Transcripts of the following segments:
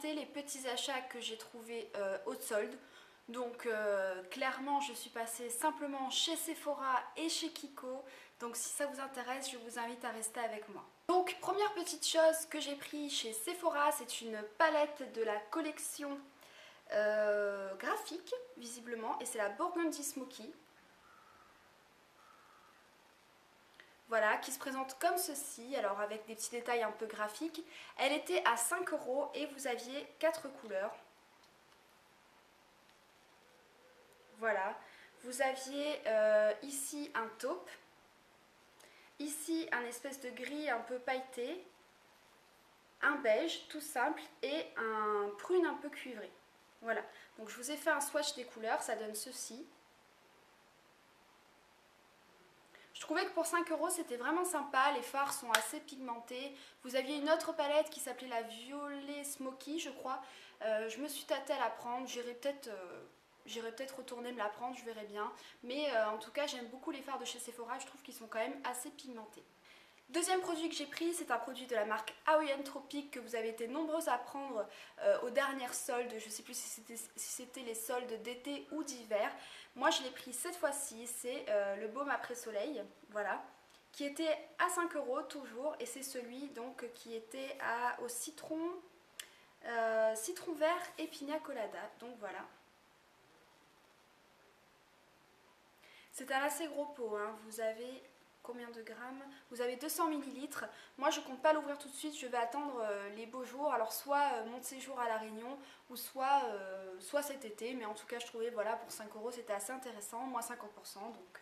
rater les petits achats que j'ai trouvés au solde. Donc clairement je suis passée simplement chez Sephora et chez Kiko. Donc si ça vous intéresse, je vous invite à rester avec moi. Donc première petite chose que j'ai pris chez Sephora, c'est une palette de la collection graphique visiblement. Et c'est la Burgundy Smoky. Voilà, qui se présente comme ceci, alors avec des petits détails un peu graphiques. Elle était à 5 € et vous aviez 4 couleurs. Voilà, vous aviez ici un taupe, ici un espèce de gris un peu pailleté, un beige tout simple et un prune un peu cuivré. Voilà, donc je vous ai fait un swatch des couleurs, ça donne ceci. Je trouvais que pour 5 € c'était vraiment sympa, les fards sont assez pigmentés. Vous aviez une autre palette qui s'appelait la Violet Smoky je crois. Je me suis tâtée à la prendre, j'irai peut-être retourner me la prendre, je verrai bien. Mais en tout cas j'aime beaucoup les fards de chez Sephora, je trouve qu'ils sont quand même assez pigmentés. Deuxième produit que j'ai pris, c'est un produit de la marque Hawaiian Tropic que vous avez été nombreuses à prendre aux dernières soldes. Je ne sais plus si c'était les soldes d'été ou d'hiver. Moi je l'ai pris cette fois-ci, c'est le baume après soleil, voilà, qui était à 5 € toujours. Et c'est celui donc qui était au citron vert et pina colada. Donc voilà. C'est un assez gros pot, hein. Vous avez combien de grammes? Vous avez 200 ml. Moi je compte pas l'ouvrir tout de suite, je vais attendre les beaux jours. Alors soit mon séjour à La Réunion ou soit cet été. Mais en tout cas je trouvais voilà pour 5 € c'était assez intéressant, moins 50%. Donc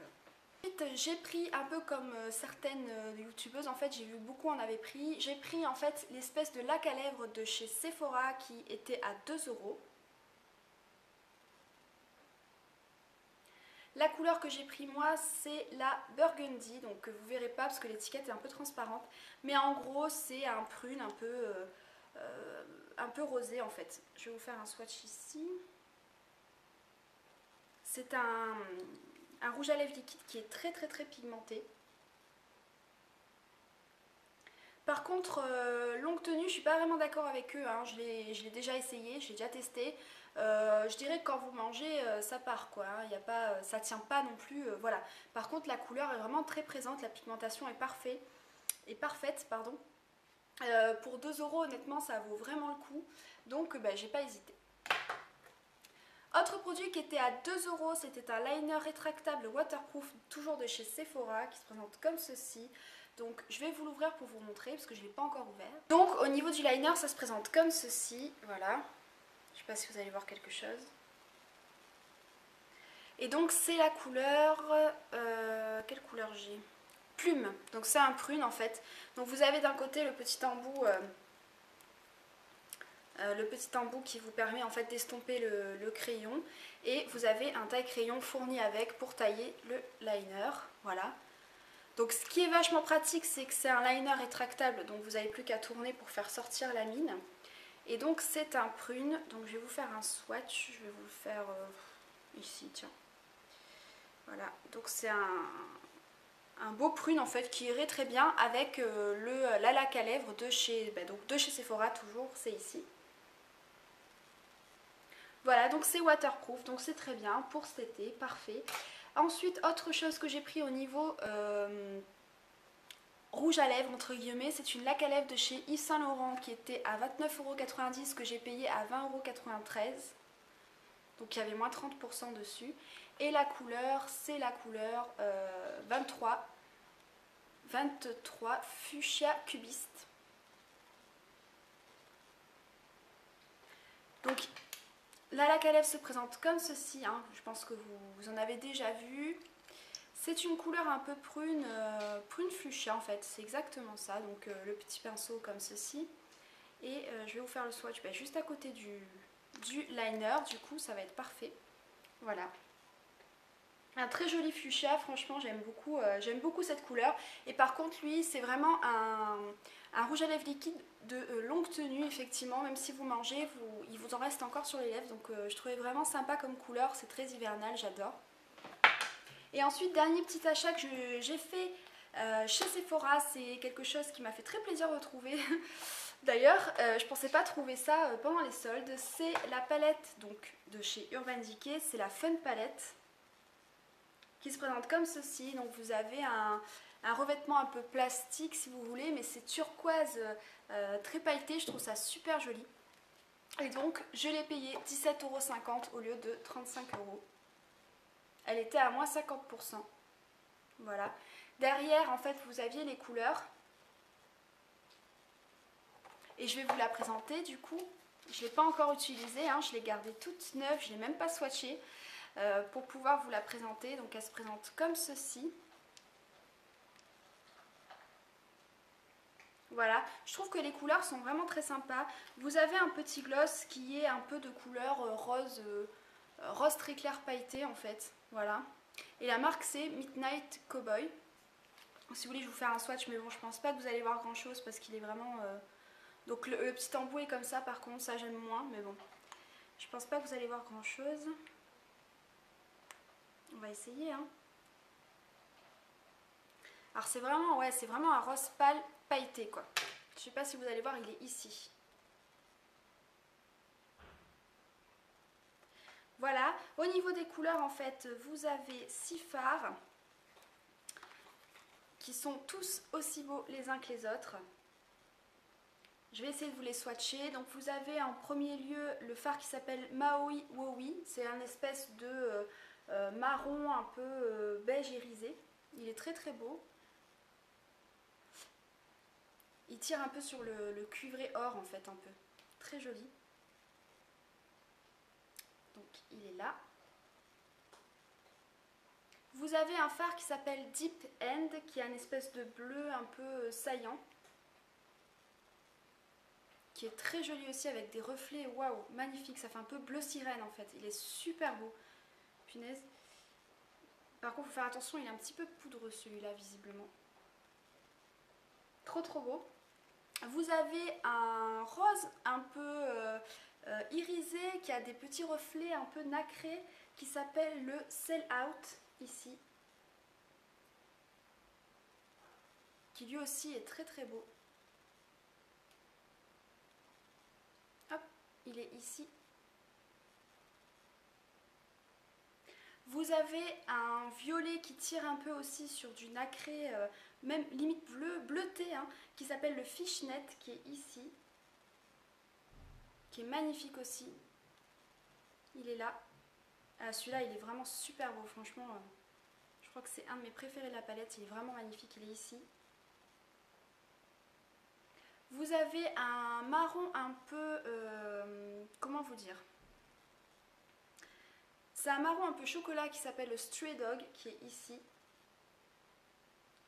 ensuite j'ai pris un peu comme certaines youtubeuses, en fait j'ai vu beaucoup en avaient pris. J'ai pris en fait l'espèce de lac à lèvres de chez Sephora qui était à 2 €. La couleur que j'ai pris moi c'est la Burgundy, donc vous verrez pas parce que l'étiquette est un peu transparente, mais en gros c'est un prune un peu rosé en fait. Je vais vous faire un swatch ici. C'est un rouge à lèvres liquide qui est très pigmenté. Par contre, longue tenue, je suis pas vraiment d'accord avec eux, hein. Je l'ai déjà essayé, je l'ai déjà testé. Je dirais que quand vous mangez, ça part quoi, hein. Y a pas, ça tient pas non plus, voilà. Par contre, la couleur est vraiment très présente, la pigmentation est parfaite, pardon. Pour 2 € honnêtement, ça vaut vraiment le coup, donc j'ai pas hésité. Autre produit qui était à 2 €, c'était un liner rétractable waterproof, toujours de chez Sephora, qui se présente comme ceci. Donc je vais vous l'ouvrir pour vous montrer parce que je ne l'ai pas encore ouvert. Donc au niveau du liner ça se présente comme ceci, voilà. Je ne sais pas si vous allez voir quelque chose. Et donc c'est la couleur, quelle couleur j'ai? Plume, donc c'est un prune en fait. Donc vous avez d'un côté le petit embout qui vous permet en fait d'estomper le crayon. Et vous avez un taille-crayon fourni avec pour tailler le liner, voilà. Donc ce qui est vachement pratique, c'est que c'est un liner rétractable, donc vous n'avez plus qu'à tourner pour faire sortir la mine. Et donc c'est un prune, donc je vais vous faire un swatch, je vais vous le faire ici, tiens. Voilà, donc c'est un beau prune en fait qui irait très bien avec la laque à lèvres de chez Sephora toujours, c'est ici. Voilà, donc c'est waterproof, donc c'est très bien pour cet été, parfait. Ensuite, autre chose que j'ai pris au niveau rouge à lèvres, entre guillemets, c'est une laque à lèvres de chez Yves Saint Laurent qui était à 29,90 € que j'ai payé à 20,93 €. Donc il y avait moins 30% dessus. Et la couleur, c'est la couleur 23 Fuchsia Cubiste. Donc la laque à lèvres se présente comme ceci, hein. Je pense que vous en avez déjà vu. C'est une couleur un peu prune fuchsia en fait, c'est exactement ça. Donc le petit pinceau comme ceci. Et je vais vous faire le swatch juste à côté du liner, du coup ça va être parfait. Voilà. Un très joli fuchsia, franchement j'aime beaucoup cette couleur. Et par contre lui c'est vraiment un rouge à lèvres liquide de longue tenue effectivement. Même si vous mangez, il vous en reste encore sur les lèvres. Donc je trouvais vraiment sympa comme couleur, c'est très hivernal, j'adore. Et ensuite dernier petit achat que j'ai fait chez Sephora, c'est quelque chose qui m'a fait très plaisir de trouver. D'ailleurs, je pensais pas trouver ça pendant les soldes. C'est la palette donc de chez Urban Decay, c'est la Fun Palette qui se présente comme ceci. Donc vous avez un revêtement un peu plastique si vous voulez, mais c'est turquoise très pailleté, je trouve ça super joli. Et donc je l'ai payé 17,50 € au lieu de 35 €. Elle était à moins 50%. Voilà. Derrière en fait vous aviez les couleurs. Et je vais vous la présenter du coup. Je ne l'ai pas encore utilisée, hein, je l'ai gardée toute neuve, je ne l'ai même pas swatchée pour pouvoir vous la présenter. Donc elle se présente comme ceci. Voilà, je trouve que les couleurs sont vraiment très sympas. Vous avez un petit gloss qui est un peu de couleur rose, rose très clair pailleté en fait. Voilà. Et la marque c'est Midnight Cowboy. Si vous voulez je vous fais un swatch, mais bon je pense pas que vous allez voir grand chose parce qu'il est vraiment... Donc le petit embout est comme ça par contre, ça j'aime moins, mais bon. Je pense pas que vous allez voir grand chose. On va essayer hein. Alors c'est vraiment, ouais, c'est vraiment un rose pâle pailleté quoi. Je sais pas si vous allez voir, il est ici. Voilà, au niveau des couleurs en fait, vous avez 6 fards qui sont tous aussi beaux les uns que les autres. Je vais essayer de vous les swatcher. Donc vous avez en premier lieu le phare qui s'appelle Maui Wowi. C'est un espèce de marron un peu beige irisé. Il est très très beau. Il tire un peu sur le cuivré or en fait un peu. Très joli. Donc il est là. Vous avez un phare qui s'appelle Deep End qui a une espèce de bleu un peu saillant. Qui est très joli aussi avec des reflets, waouh, magnifique, ça fait un peu bleu sirène en fait, il est super beau, punaise. Par contre, il faut faire attention, il est un petit peu poudreux celui-là visiblement. Trop trop beau. Vous avez un rose un peu irisé qui a des petits reflets un peu nacrés qui s'appelle le Sell Out ici. Qui lui aussi est très très beau. Hop, il est ici. Vous avez un violet qui tire un peu aussi sur du nacré, même limite bleuté, hein, qui s'appelle le Fishnet, qui est ici. Qui est magnifique aussi. Il est là. Celui-là, il est vraiment super beau, franchement. Je crois que c'est un de mes préférés de la palette. Il est vraiment magnifique, il est ici. Vous avez un marron un peu... comment vous dire ? C'est un marron un peu chocolat qui s'appelle le Stray Dog, qui est ici.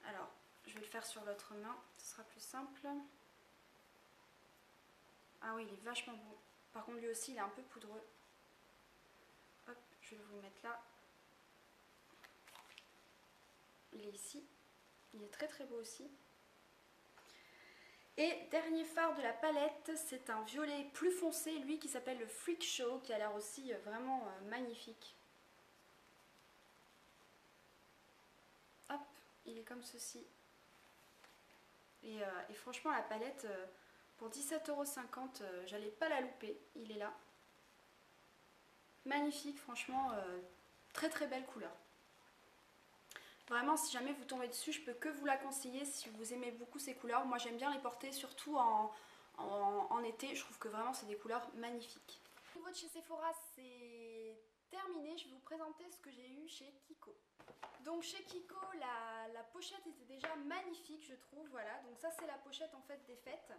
Alors, je vais le faire sur l'autre main, ce sera plus simple. Ah oui, il est vachement beau. Par contre, lui aussi, il est un peu poudreux. Hop, je vais vous le mettre là. Il est ici. Il est très très beau aussi. Et dernier phare de la palette, c'est un violet plus foncé, lui, qui s'appelle le Freak Show, qui a l'air aussi vraiment magnifique. Hop, il est comme ceci. Et franchement, la palette, pour 17,50 €, j'allais pas la louper. Il est là. Magnifique, franchement, très très belle couleur. Vraiment, si jamais vous tombez dessus, je peux que vous la conseiller si vous aimez beaucoup ces couleurs. Moi, j'aime bien les porter, surtout en été. Je trouve que vraiment, c'est des couleurs magnifiques. Au niveau de chez Sephora, c'est terminé. Je vais vous présenter ce que j'ai eu chez Kiko. Donc chez Kiko, la pochette était déjà magnifique, je trouve. Voilà, donc ça, c'est la pochette en fait des fêtes.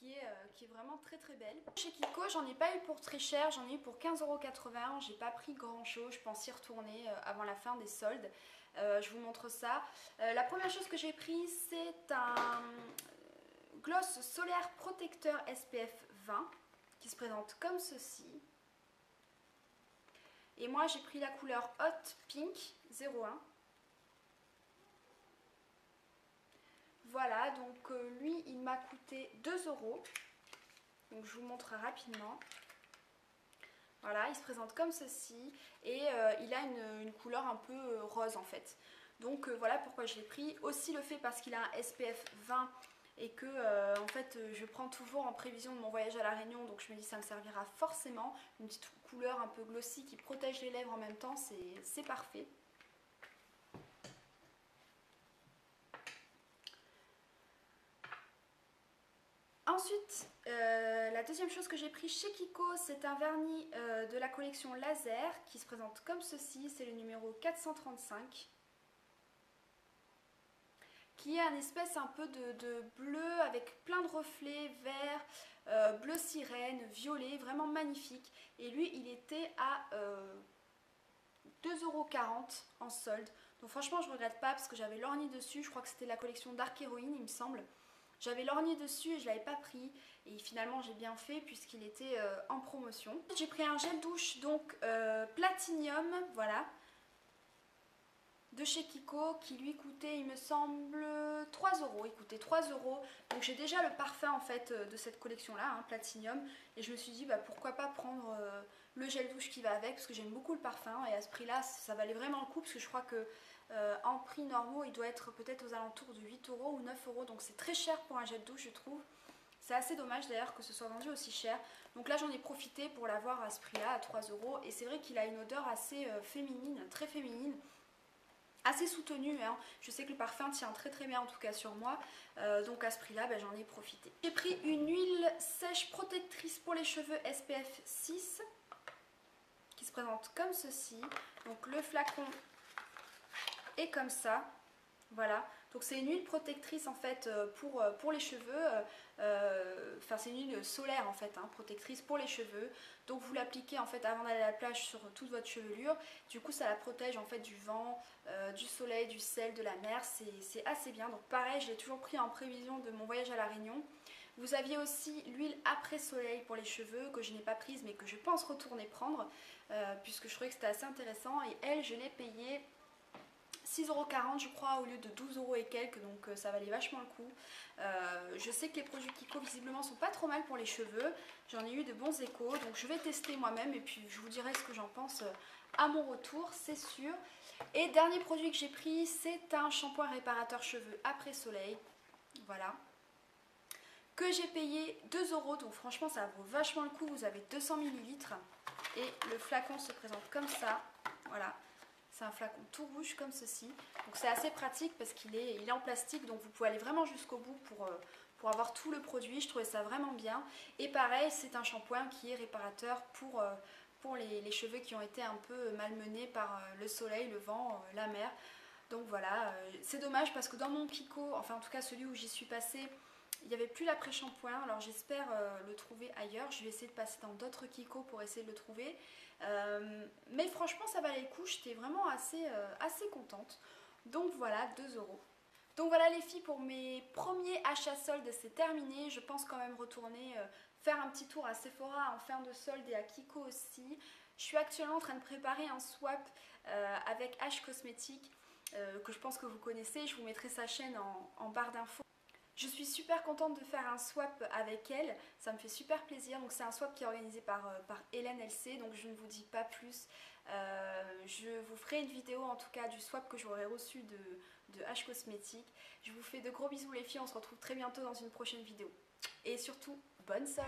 Qui est vraiment très très belle. Chez Kiko, j'en ai pas eu pour très cher, j'en ai eu pour 15,80 €. J'ai pas pris grand chose, je pense y retourner avant la fin des soldes. Je vous montre ça. La première chose que j'ai pris, c'est un gloss solaire protecteur SPF 20 qui se présente comme ceci. Et moi j'ai pris la couleur Hot Pink 01. Voilà, donc lui il m'a coûté 2 €. Donc je vous montre rapidement. Voilà, il se présente comme ceci et il a une couleur un peu rose en fait. Donc voilà pourquoi je l'ai pris. Aussi le fait parce qu'il a un SPF 20 et que en fait je prends toujours en prévision de mon voyage à La Réunion, donc je me dis ça me servira forcément. Une petite couleur un peu glossy qui protège les lèvres en même temps, c'est parfait. Ensuite, la deuxième chose que j'ai pris chez Kiko, c'est un vernis de la collection Laser qui se présente comme ceci, c'est le numéro 435, qui est un espèce un peu de bleu avec plein de reflets vert, bleu sirène, violet, vraiment magnifique. Et lui, il était à 2,40 € en solde. Donc franchement, je regrette pas parce que j'avais l'orni dessus, je crois que c'était la collection Dark Heroine, il me semble. J'avais l'orni dessus et je ne l'avais pas pris et finalement j'ai bien fait puisqu'il était en promotion. J'ai pris un gel douche donc Platinium, voilà, de chez Kiko qui lui coûtait il me semble 3 €. Il coûtait 3 €. Donc j'ai déjà le parfum en fait de cette collection là, hein, Platinium. Et je me suis dit bah, pourquoi pas prendre le gel douche qui va avec parce que j'aime beaucoup le parfum et à ce prix là ça valait vraiment le coup parce que je crois que en prix normaux il doit être peut-être aux alentours de 8 € ou 9 €, donc c'est très cher pour un gel douche je trouve. C'est assez dommage d'ailleurs que ce soit vendu aussi cher. Donc là j'en ai profité pour l'avoir à ce prix là à 3 € et c'est vrai qu'il a une odeur assez féminine, très féminine, assez soutenue, hein. Je sais que le parfum tient très très bien en tout cas sur moi, donc à ce prix là bah, j'en ai profité. J'ai pris une huile sèche protectrice pour les cheveux SPF 6 qui se présente comme ceci, donc le flacon et comme ça, voilà. Donc c'est une huile protectrice en fait pour les cheveux, enfin c'est une huile solaire en fait, hein, protectrice pour les cheveux. Donc vous l'appliquez en fait avant d'aller à la plage sur toute votre chevelure. Du coup ça la protège en fait du vent, du soleil, du sel, de la mer, c'est assez bien. Donc pareil, je l'ai toujours pris en prévision de mon voyage à La Réunion. Vous aviez aussi l'huile après soleil pour les cheveux que je n'ai pas prise mais que je pense retourner prendre puisque je trouvais que c'était assez intéressant et elle je l'ai payée 6,40 € je crois au lieu de 12 € et quelques, donc ça valait vachement le coup. Je sais que les produits Kiko visiblement sont pas trop mal pour les cheveux, j'en ai eu de bons échos, donc je vais tester moi-même et puis je vous dirai ce que j'en pense à mon retour, c'est sûr. Et dernier produit que j'ai pris, c'est un shampoing réparateur cheveux après soleil, voilà, que j'ai payé 2 €, donc franchement ça vaut vachement le coup. Vous avez 200 ml et le flacon se présente comme ça, voilà. C'est un flacon tout rouge comme ceci, donc c'est assez pratique parce qu'il est en plastique, donc vous pouvez aller vraiment jusqu'au bout pour avoir tout le produit. Je trouvais ça vraiment bien. Et pareil, c'est un shampoing qui est réparateur pour les cheveux qui ont été un peu malmenés par le soleil, le vent, la mer. Donc voilà, c'est dommage parce que dans mon Kiko, enfin en tout cas celui où j'y suis passée, il n'y avait plus l'après-shampoing, alors j'espère le trouver ailleurs. Je vais essayer de passer dans d'autres Kiko pour essayer de le trouver. Mais franchement ça valait le coup, j'étais vraiment assez contente. Donc voilà, 2 €. Donc voilà les filles, pour mes premiers achats soldes c'est terminé. Je pense quand même retourner faire un petit tour à Sephora en fin de solde et à Kiko aussi. Je suis actuellement en train de préparer un swap avec H Cosmétiques que je pense que vous connaissez. Je vous mettrai sa chaîne en barre d'infos. Je suis super contente de faire un swap avec elle, ça me fait super plaisir. Donc c'est un swap qui est organisé par Hélène LC, donc je ne vous dis pas plus. Je vous ferai une vidéo en tout cas du swap que j'aurai reçu de H Cosmétiques. Je vous fais de gros bisous les filles, on se retrouve très bientôt dans une prochaine vidéo. Et surtout, bonne solde!